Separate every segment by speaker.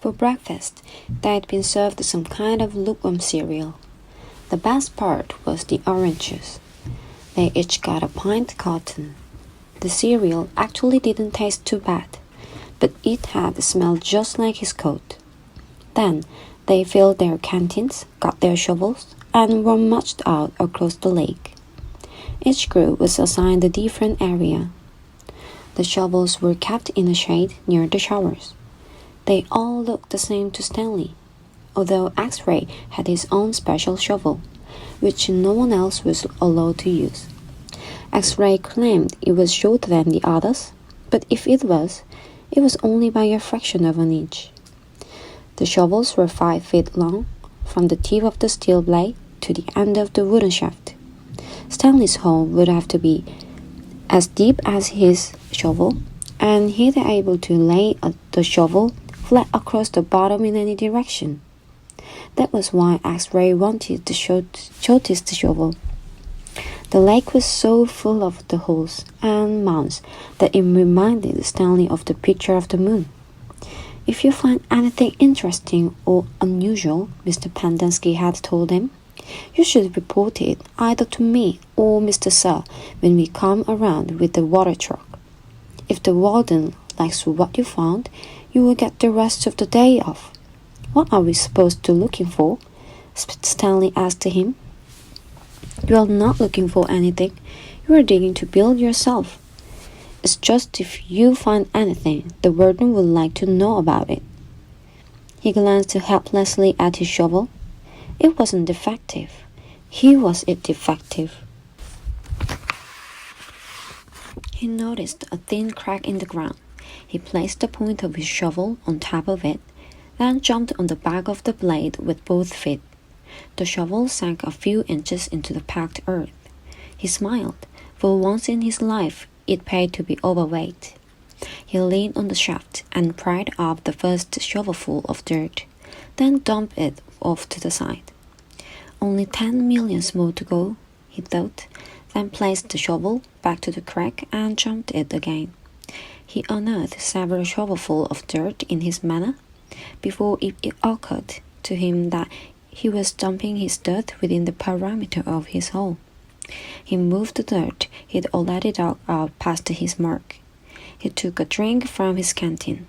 Speaker 1: For breakfast, they had been served some kind of lukewarm cereal. The best part was the orange juice. They each got a pint cotton. The cereal actually didn't taste too bad, but it had smelled just like his coat. Then they filled their canteens, got their shovels, and were marched out across the lake. Each group was assigned a different area. The shovels were kept in the shade near the showers. They all looked the same to Stanley, although X-Ray had his own special shovel, which no one else was allowed to use. X-Ray claimed it was shorter than the others, but if it was only by a fraction of an inch. The shovels were 5 feet long, from the tip of the steel blade to the end of the wooden shaft. Stanley's hole would have to be as deep as his shovel, and he'd be able to lay the shovel flat across the bottom in any direction. That was why X-Ray wanted the shortest shovel. The lake was so full of the holes and mounds that it reminded Stanley of the picture of the moon. If you find anything interesting or unusual, Mr. Pendenski had told him, you should report it either to me or Mr. Sir when we come around with the water truck. If the warden likes what you found, you will get the rest of the day off. What are we supposed to looking for? Stanley asked him. You are not looking for anything. You are digging to build yourself. It's just if you find anything, the warden would like to know about it. He glanced helplessly at his shovel. It wasn't defective. He was defective. He noticed a thin crack in the ground. He placed the point of his shovel on top of it, then jumped on the back of the blade with both feet. The shovel sank a few inches into the packed earth. He smiled. For once in his life, it paid to be overweight. He leaned on the shaft and pried up the first shovelful of dirt, then dumped it off to the side. Only 10 millions more to go, he thought, then placed the shovel back to the crack and jumped it again. He unearthed several shovelfuls of dirt in his manner before it occurred to him that he was dumping his dirt within the perimeter of his hole. He moved the dirt he'd already dug out past his mark. He took a drink from his canteen.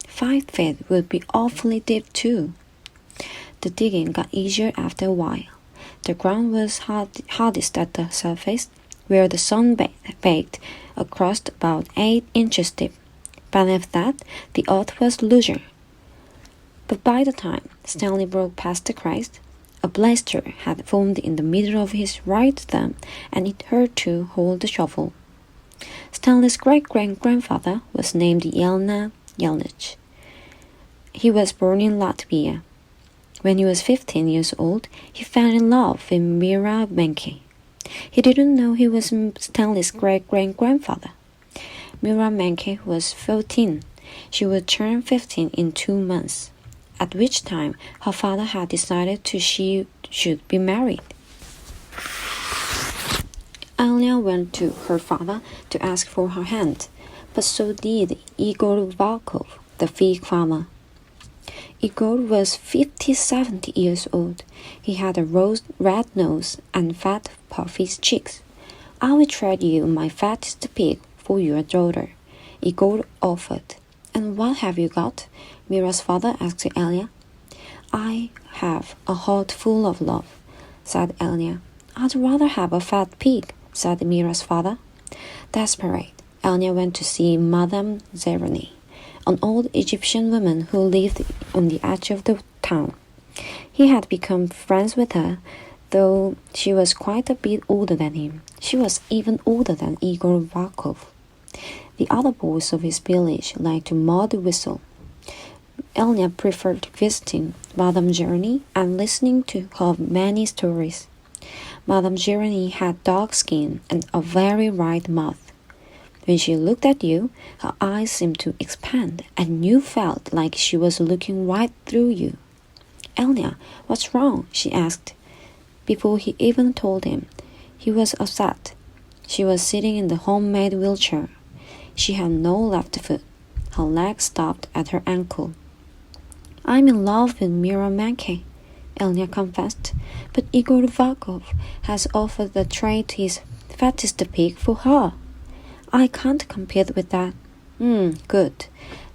Speaker 1: 5 feet would be awfully deep too. The digging got easier after a while. The ground was hardest at the surface, where the sun baked a crust about 8 inches deep. Beneath that, the earth was looser. But by the time Stanley broke past the crest, a blister had formed in the middle of his right thumb, and it hurt to hold the shovel. Stanley's great-grandfather was named Yelena Yelnich. He was born in Latvia. When he was 15 years old, he fell in love with Mira Menke. He didn't know he was Stanley's great-grandfather. Mira Menke was 14. She would turn 15 in 2 months, at which time her father had decided she should be married. Alia went to her father to ask for her hand, but so did Igor Valkov, the fig farmer. Igor was 57 years old. He had a red nose and fat, puffy cheeks. I will trade you my fattest pig for your daughter, Igor offered. And what have you got? Mira's father asked Elia. I have a heart full of love, said Elia. I'd rather have a fat pig, said Mira's father. Desperate, Elia went to see Madame Zeroni, an old Egyptian woman who lived on the edge of the town. He had become friends with her, though she was quite a bit older than him. She was even older than Igor Valkov. The other boys of his village liked to mow the whistle. Elia preferred visiting Madame Zeroni and listening to her many stories. Madame Zeroni had dark skin and a very wide mouth. When she looked at you, her eyes seemed to expand, and you felt like she was looking right through you. Elia, what's wrong? She asked. Before he even told him, he was upset. She was sitting in the homemade wheelchair. She had no left foot. Her leg stopped at her ankle. I'm in love with Mira Mankey, Elnya confessed, but Igor Vakov has offered the trade his fattest pig for her. I can't compete with that. Good,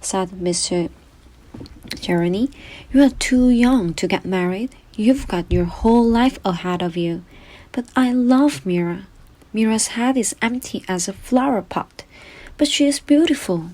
Speaker 1: said Mr. Jeremy. You are too young to get married. You've got your whole life ahead of you. But I love Mira. Mira's head is empty as a flower pot, but she is beautiful.